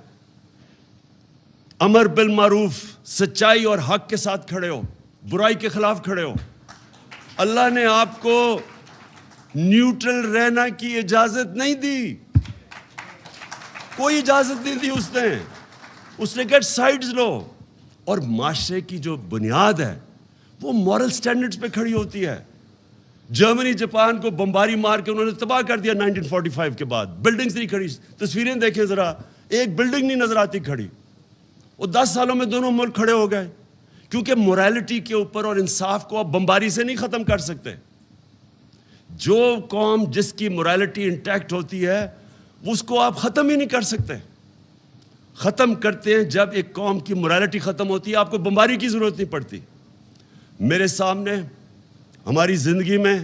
امر بالمعروف، سچائی اور حق کے ساتھ کھڑے ہو، برائی کے خلاف کھڑے ہو. اللہ نے آپ کو نیوٹرل رہنا کی اجازت نہیں دی، کوئی اجازت نہیں دی اس نے گیٹ سائیڈز لو. اور معاشرے کی جو بنیاد ہے وہ مورل سٹینڈرڈز پہ کھڑی ہوتی ہے. جرمنی جاپان کو بمباری مار کے انہوں نے تباہ کر دیا 1945 کے بعد. بلڈنگز نہیں کھڑی، تصویریں دیکھیں ذرا، ایک بلڈنگ نہیں نظر آتی کھڑی. وہ 10 سالوں میں دونوں ملک کھڑے ہو گئے، کیونکہ مورالٹی کے اوپر اور انصاف کو آپ بمباری سے نہیں ختم کر سکتے. جو قوم جس کی مورالٹی انٹیکٹ ہوتی ہے اس کو آپ ختم ہی نہیں کر سکتے. ختم کرتے ہیں جب ایک قوم کی مورالٹی ختم ہوتی ہے، آپ کو بمباری کی ضرورت نہیں پڑتی. میرے سامنے ہماری زندگی میں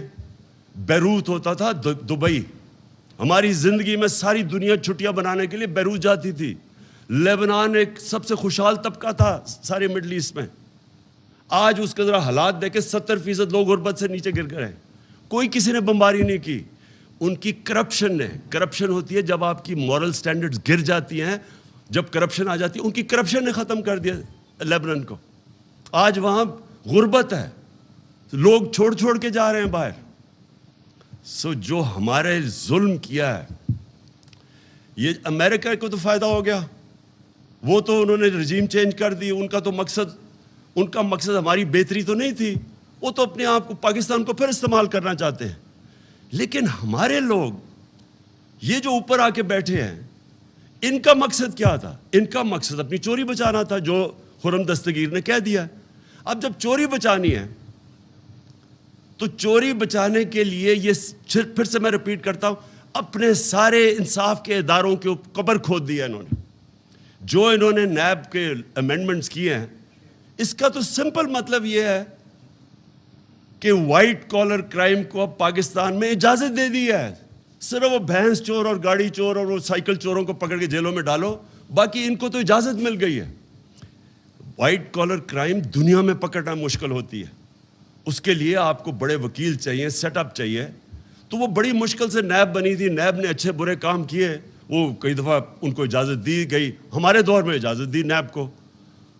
بیروت ہوتا تھا دبئی. ہماری زندگی میں ساری دنیا چھٹیاں بنانے کے لیے بیروت جاتی تھی. لیبنان ایک سب سے خوشحال طبقہ تھا سارے مڈل ایسٹ میں. آج اس کے ذرا حالات دیکھیں, 70% لوگ غربت سے نیچے گر گئے. کوئی کسی نے بمباری نہیں کی. ان کی کرپشن نے, کرپشن ہوتی ہے جب آپ کی مورل سٹینڈرڈز گر جاتی ہیں, جب کرپشن آ جاتی ہے, ان کی کرپشن نے ختم کر دیا لیبنان کو. آج وہاں غربت ہے, لوگ چھوڑ کے جا رہے ہیں باہر. جو ہمارے ظلم کیا ہے, یہ امریکہ کو تو فائدہ ہو گیا, وہ تو انہوں نے رجیم چینج کر دی. ان کا مقصد ہماری بہتری تو نہیں تھی, وہ تو اپنے آپ کو, پاکستان کو پھر استعمال کرنا چاہتے ہیں. لیکن ہمارے لوگ یہ جو اوپر آ کے بیٹھے ہیں, ان کا مقصد کیا تھا؟ ان کا مقصد اپنی چوری بچانا تھا, جو خرم دستگیر نے کہہ دیا. اب جب چوری بچانی ہے تو چوری بچانے کے لیے یہ پھر سے میں ریپیٹ کرتا ہوں, اپنے سارے انصاف کے اداروں کے قبر کھود دیا انہوں نے. جو انہوں نے نیب کے امینڈمنٹس کیے ہیں, اس کا تو سمپل مطلب یہ ہے کہ وائٹ کالر کرائم کو اب پاکستان میں اجازت دے دی ہے. صرف وہ بھینس چور اور گاڑی چور اور وہ سائیکل چوروں کو پکڑ کے جیلوں میں ڈالو, باقی ان کو تو اجازت مل گئی ہے. وائٹ کالر کرائم دنیا میں پکڑنا مشکل ہوتی ہے, اس کے لیے آپ کو بڑے وکیل چاہیے, سیٹ اپ چاہیے. تو وہ بڑی مشکل سے نیب بنی تھی, نیب نے اچھے برے کام کیے, وہ کئی دفعہ ان کو اجازت دی گئی. ہمارے دور میں اجازت دی نیب کو.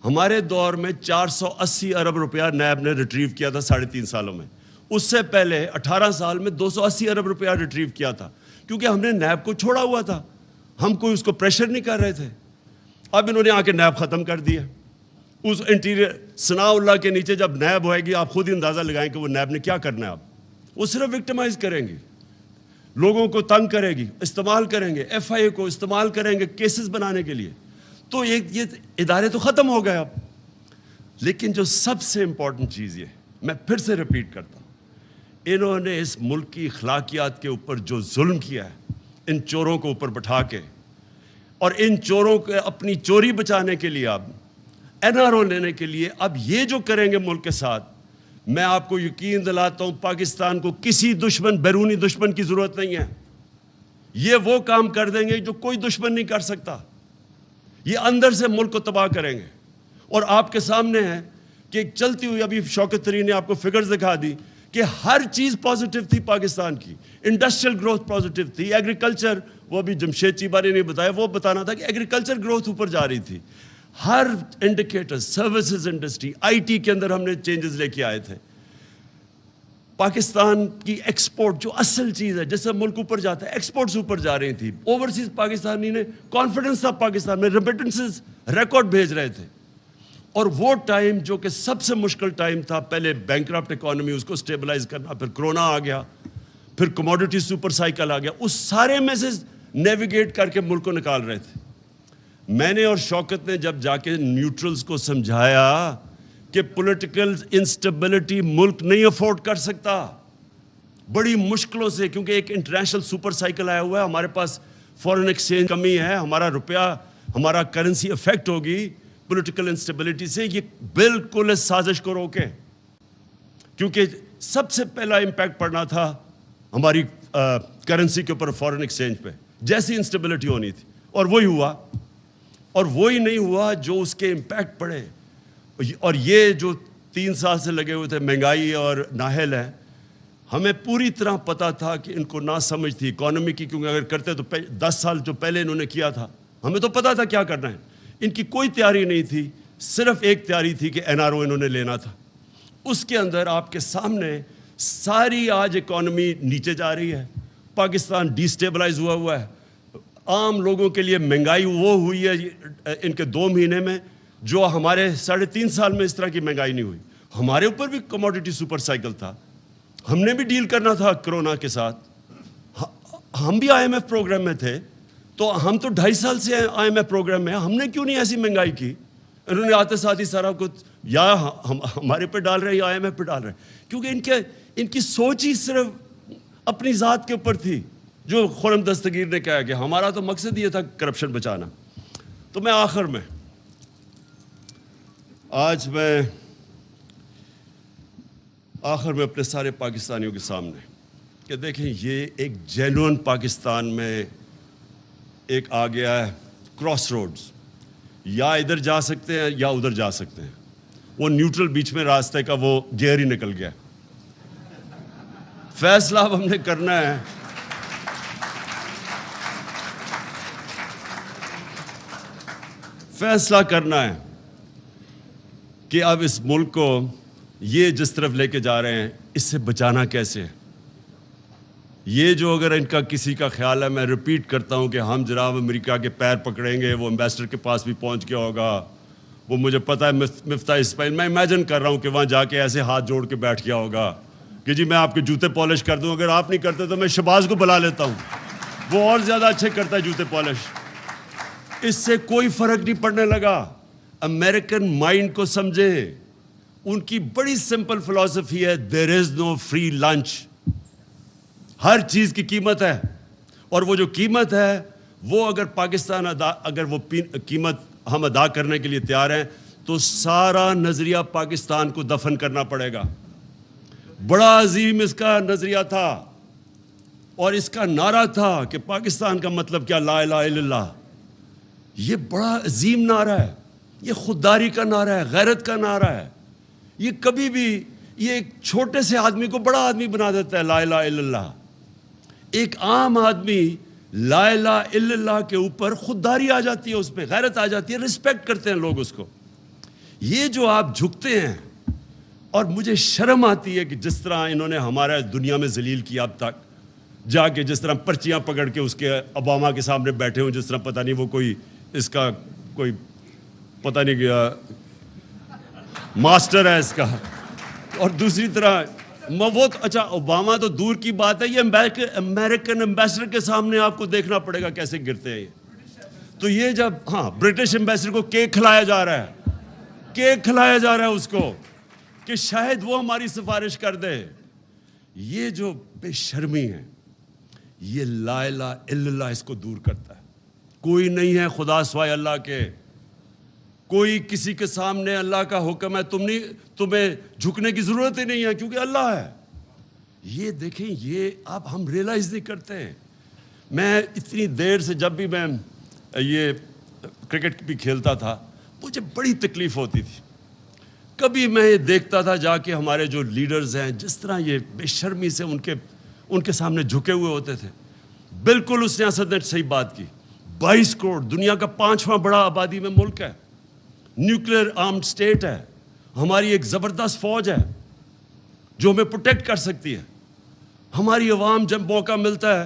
ہمارے دور میں 480 ارب روپیہ نیب نے ریٹریو کیا تھا 3.5 سالوں میں. اس سے پہلے 18 سال میں 280 ارب روپیہ ریٹریو کیا تھا, کیونکہ ہم نے نیب کو چھوڑا ہوا تھا, ہم کوئی اس کو پریشر نہیں کر رہے تھے. اب انہوں نے آ کے نیب ختم کر دیا. اس انٹیریئر ثناء اللہ کے نیچے جب نیب ہوئے گی, آپ خود ہی اندازہ لگائیں کہ وہ نیب نے کیا کرنا ہے. اب وہ صرف وکٹمائز کریں گے, لوگوں کو تنگ کرے گی, استعمال کریں گے, ایف آئی اے کو استعمال کریں گے کیسز بنانے کے لیے. تو یہ ادارے تو ختم ہو گئے اب. لیکن جو سب سے امپورٹنٹ چیز یہ, میں پھر سے ریپیٹ کرتا ہوں, انہوں نے اس ملک کی اخلاقیات کے اوپر جو ظلم کیا ہے, ان چوروں کو اوپر بٹھا کے, اور ان چوروں کو اپنی چوری بچانے کے لیے, اب این آر او لینے کے لیے, اب یہ جو کریں گے ملک کے ساتھ, میں آپ کو یقین دلاتا ہوں پاکستان کو کسی دشمن, بیرونی دشمن کی ضرورت نہیں ہے. یہ وہ کام کر دیں گے جو کوئی دشمن نہیں کر سکتا. یہ اندر سے ملک کو تباہ کریں گے. اور آپ کے سامنے ہے کہ ایک چلتی ہوئی, ابھی شوکت طرین نے آپ کو فگرز دکھا دی کہ ہر چیز پازیٹیو تھی پاکستان کی. انڈسٹریل گروتھ پازیٹیو تھی, ایگریکلچر, وہ بھی جمشید چیبہ نے نہیں بتایا, وہ بتانا تھا کہ ایگریکلچر گروتھ اوپر جا رہی تھی. ہر indicator, services industry, I T کے اندر ہم نے چینجز لے کے آئے تھے. پاکستان کی ایکسپورٹ جو اصل چیز ہے, جس سے ملک اوپر جاتا ہے, ایکسپورٹس اوپر جا رہی تھی. اوورسیز پاکستانی نے کانفیڈنس تھا پاکستان میں, ریمیٹنسز ریکارڈ بھیج رہے تھے. اور وہ ٹائم جو کہ سب سے مشکل ٹائم تھا, پہلے بینکرپٹ اکانومی, اس کو سٹیبلائز کرنا, پھر کرونا آ گیا, پھر کموڈیٹی سپر سائیکل آ گیا, اس سارے میں سے نیویگیٹ کر کے ملک کو نکال رہے تھے. میں نے اور شوکت نے جب جا کے نیوٹرلز کو سمجھایا کہ پولیٹیکل انسٹیبلٹی ملک نہیں افورڈ کر سکتا, بڑی مشکلوں سے, کیونکہ ایک انٹرنیشنل سپر سائیکل آیا ہوا ہے, ہمارے پاس فورن ایکسچینج کمی ہے, ہمارا روپیہ, ہمارا کرنسی افیکٹ ہوگی پولیٹیکل انسٹیبلٹی سے. یہ بالکل اس سازش کو روکے, کیونکہ سب سے پہلا امپیکٹ پڑنا تھا ہماری کرنسی کے اوپر, فورن ایکسچینج پہ, جیسی انسٹیبلٹی ہونی تھی. اور وہی ہوا, اور وہی نہیں ہوا جو اس کے امپیکٹ پڑے. اور یہ جو 3 سال سے لگے ہوئے تھے, مہنگائی اور نااہل ہے, ہمیں پوری طرح پتا تھا کہ ان کو نہ سمجھ تھی اکانومی کی, کیونکہ اگر کرتے تو 10 سال جو پہلے انہوں نے کیا تھا, ہمیں تو پتا تھا کیا کرنا ہے. ان کی کوئی تیاری نہیں تھی, صرف ایک تیاری تھی کہ این آر او انہوں نے لینا تھا. اس کے اندر آپ کے سامنے ساری آج اکانومی نیچے جا رہی ہے, پاکستان ڈی اسٹیبلائز ہوا ہے, عام لوگوں کے لیے مہنگائی وہ ہوئی ہے ان کے 2 مہینے میں جو ہمارے 3.5 سال میں اس طرح کی مہنگائی نہیں ہوئی. ہمارے اوپر بھی کموڈیٹی سپر سائیکل تھا, ہم نے بھی ڈیل کرنا تھا کرونا کے ساتھ, ہم بھی آئی ایم ایف پروگرام میں تھے, تو ہم تو 2.5 سال سے آئی ایم ایف پروگرام میں ہیں, ہم نے کیوں نہیں ایسی مہنگائی کی. انہوں نے آتے ساتھ ہی سارا کچھ یا ہمارے پہ ڈال رہے ہیں یا آئی ایم ایف پہ ڈال رہے ہیں, کیونکہ ان کی سوچ ہی صرف اپنی ذات کے اوپر تھی. جو خرم دستگیر نے کہا کہ ہمارا تو مقصد یہ تھا کرپشن بچانا. تو میں آخر میں آخر میں اپنے سارے پاکستانیوں کے سامنے کہ دیکھیں یہ ایک جینوئن پاکستان میں ایک آ گیا ہے کراس روڈز، یا ادھر جا سکتے ہیں یا ادھر جا سکتے ہیں، وہ نیوٹرل بیچ میں راستے کا وہ گیئر ہی نکل گیا. فیصلہ اب ہم نے کرنا ہے کہ اب اس ملک کو یہ جس طرف لے کے جا رہے ہیں اس سے بچانا کیسے ہے. یہ جو اگر ان کا کسی کا خیال ہے، میں ریپیٹ کرتا ہوں کہ ہم جناب امریکہ کے پیر پکڑیں گے، وہ امبیسڈر کے پاس بھی پہنچ گیا ہوگا، وہ مجھے پتا ہے مفتاح اسماعیل، میں امیجن کر رہا ہوں کہ وہاں جا کے ایسے ہاتھ جوڑ کے بیٹھ گیا ہوگا کہ جی میں آپ کے جوتے پالش کر دوں، اگر آپ نہیں کرتے تو میں شہباز کو بلا لیتا ہوں، وہ اور زیادہ اچھے کرتا ہے جوتے پالش. اس سے کوئی فرق نہیں پڑنے لگا. امریکن مائنڈ کو سمجھے، ان کی بڑی سمپل فلسفی ہے، دیر از نو فری لنچ. ہر چیز کی قیمت ہے، اور وہ جو قیمت ہے وہ اگر پاکستان اگر وہ قیمت ہم ادا کرنے کے لیے تیار ہیں تو سارا نظریہ پاکستان کو دفن کرنا پڑے گا. بڑا عظیم اس کا نظریہ تھا، اور اس کا نعرہ تھا کہ پاکستان کا مطلب کیا، لا الہ الا اللہ. یہ بڑا عظیم نعرہ ہے، یہ خودداری کا نعرہ ہے، غیرت کا نعرہ ہے. یہ کبھی بھی یہ ایک چھوٹے سے آدمی کو بڑا آدمی بنا دیتا ہے، لا الہ الا اللہ. ایک عام آدمی لا الہ الا اللہ کے اوپر خودداری آ جاتی ہے، اس پہ غیرت آ جاتی ہے، رسپیکٹ کرتے ہیں لوگ اس کو. یہ جو آپ جھکتے ہیں، اور مجھے شرم آتی ہے کہ جس طرح انہوں نے ہمارا دنیا میں ذلیل کیا اب تک، جا کے جس طرح پرچیاں پکڑ کے اس کے اوباما کے سامنے بیٹھے ہوں، جس طرح پتہ نہیں وہ کوئی اس کا کوئی پتہ نہیں کیا ماسٹر ہے اس کا. اور دوسری طرح وہ اچھا اوباما تو دور کی بات ہے، یہ امریکن امبیسڈر کے سامنے آپ کو دیکھنا پڑے گا کیسے گرتے ہیں یہ. تو یہ جب برٹش امبیسڈر کو کیک کھلایا جا رہا ہے اس کو کہ شاید وہ ہماری سفارش کر دے. یہ جو بے شرمی ہے، یہ لا الہ الا اللہ اس کو دور کرتا ہے. کوئی نہیں ہے خدا سوائے اللہ کے، کوئی کسی کے سامنے اللہ کا حکم ہے تمہیں جھکنے کی ضرورت ہی نہیں ہے کیونکہ اللہ ہے. یہ دیکھیں، یہ اب ہم ریئلائز نہیں کرتے ہیں. میں اتنی دیر سے جب بھی میں یہ کرکٹ بھی کھیلتا تھا مجھے بڑی تکلیف ہوتی تھی. کبھی میں یہ دیکھتا تھا جا کے ہمارے جو لیڈرز ہیں جس طرح یہ بے شرمی سے ان کے سامنے جھکے ہوئے ہوتے تھے. بالکل اس سیاست نے صحیح بات کی. 22 کروڑ دنیا کا 5واں بڑا آبادی میں ملک ہے، نیوکلیر آرمڈ سٹیٹ ہے، ہماری ایک زبردست فوج ہے جو ہمیں پروٹیکٹ کر سکتی ہے. ہماری عوام جب موقع ملتا ہے،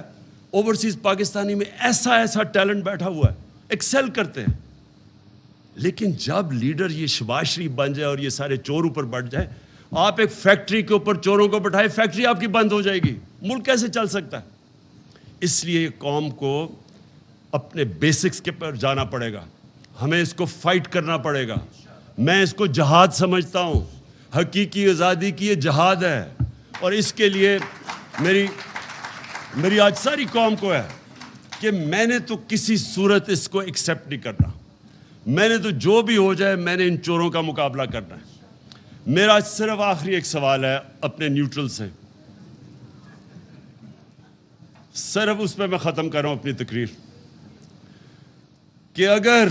اوورسیز پاکستانی میں ایسا ٹیلنٹ بیٹھا ہوا ہے، ایکسل کرتے ہیں. لیکن جب لیڈر یہ شہباز شریف بن جائے اور یہ سارے چور اوپر بڑھ جائے، آپ ایک فیکٹری کے اوپر چوروں کو بٹھائے، فیکٹری آپ کی بند ہو جائے گی. ملک کیسے چل سکتا ہے؟ اس لیے قوم کو اپنے بیسکس کے پر جانا پڑے گا، ہمیں اس کو فائٹ کرنا پڑے گا. میں اس کو جہاد سمجھتا ہوں. حقیقی آزادی کی یہ جہاد ہے، اور اس کے لیے میری آج ساری قوم کو ہے کہ میں نے تو کسی صورت اس کو ایکسیپٹ نہیں کرنا. میں نے تو جو بھی ہو جائے میں نے ان چوروں کا مقابلہ کرنا ہے. میرا صرف آخری ایک سوال ہے اپنے نیوٹرل سے، صرف اس پہ میں ختم کر رہا ہوں اپنی تقریر، کہ اگر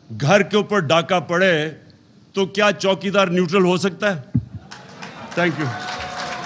گھر کے اوپر ڈاکہ پڑے تو کیا چوکیدار نیوٹرل ہو سکتا ہے؟ Thank you.